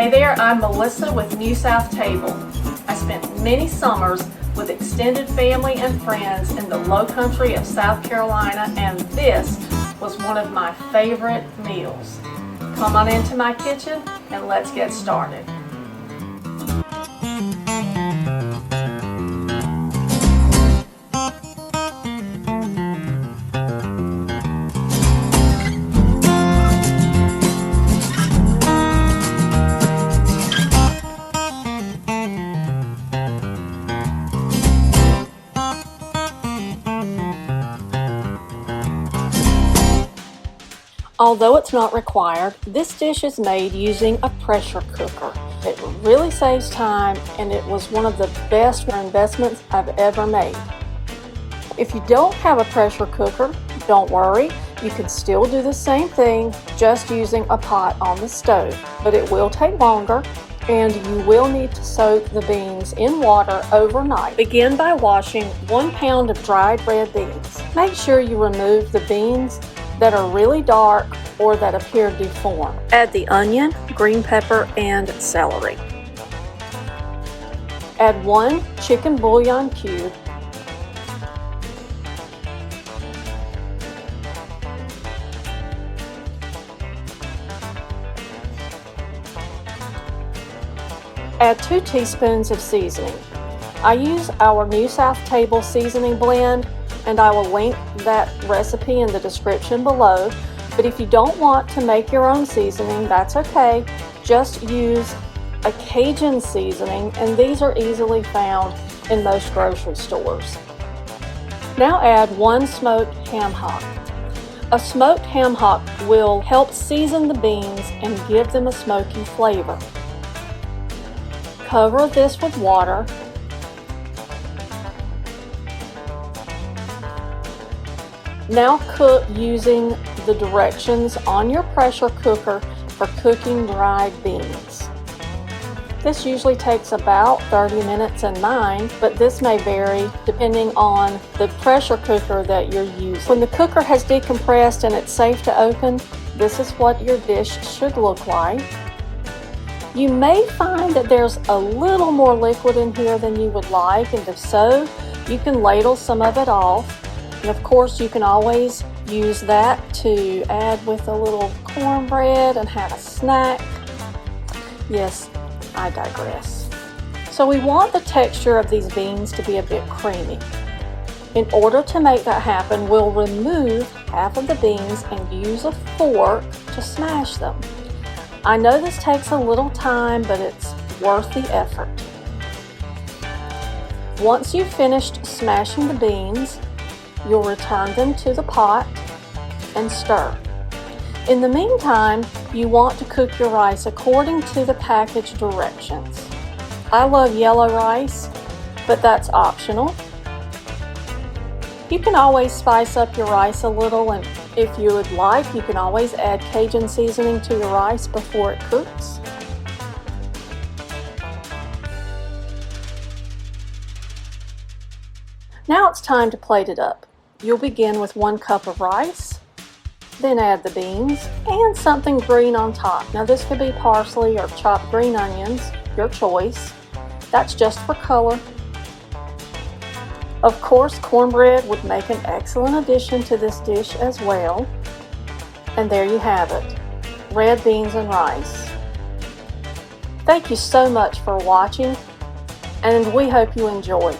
Hey there, I'm Melissa with New South Table. I spent many summers with extended family and friends in the Lowcountry of South Carolina, and this was one of my favorite meals. Come on into my kitchen and let's get started. Although it's not required, this dish is made using a pressure cooker. It really saves time, and it was one of the best investments I've ever made. If you don't have a pressure cooker, don't worry. You can still do the same thing, just using a pot on the stove. But it will take longer, and you will need to soak the beans in water overnight. Begin by washing 1 pound of dried red beans. Make sure you remove the beans that are really dark or that appear deformed. Add the onion, green pepper, and celery. Add 1 chicken bouillon cube. Add 2 teaspoons of seasoning. I use our New South Table seasoning blend, and I will link that recipe in the description below. But if you don't want to make your own seasoning, that's okay. Just use a Cajun seasoning, and these are easily found in most grocery stores. Now add 1 smoked ham hock. A smoked ham hock will help season the beans and give them a smoky flavor. Cover this with water. Now cook using the directions on your pressure cooker for cooking dried beans. This usually takes about 30 minutes in mine, but this may vary depending on the pressure cooker that you're using. When the cooker has decompressed and it's safe to open, this is what your dish should look like. You may find that there's a little more liquid in here than you would like, and if so, you can ladle some of it off. And of course, you can always use that to add with a little cornbread and have a snack. Yes, I digress. So we want the texture of these beans to be a bit creamy. In order to make that happen, we'll remove half of the beans and use a fork to smash them. I know this takes a little time, but it's worth the effort. Once you've finished smashing the beans, you'll return them to the pot and stir. In the meantime, you want to cook your rice according to the package directions. I love yellow rice, but that's optional. You can always spice up your rice a little, and if you would like, you can always add Cajun seasoning to your rice before it cooks. Now it's time to plate it up. You'll begin with 1 cup of rice, then add the beans and something green on top. Now this could be parsley or chopped green onions, your choice. That's just for color. Of course, cornbread would make an excellent addition to this dish as well. And there you have it, red beans and rice. Thank you so much for watching, and we hope you enjoyed.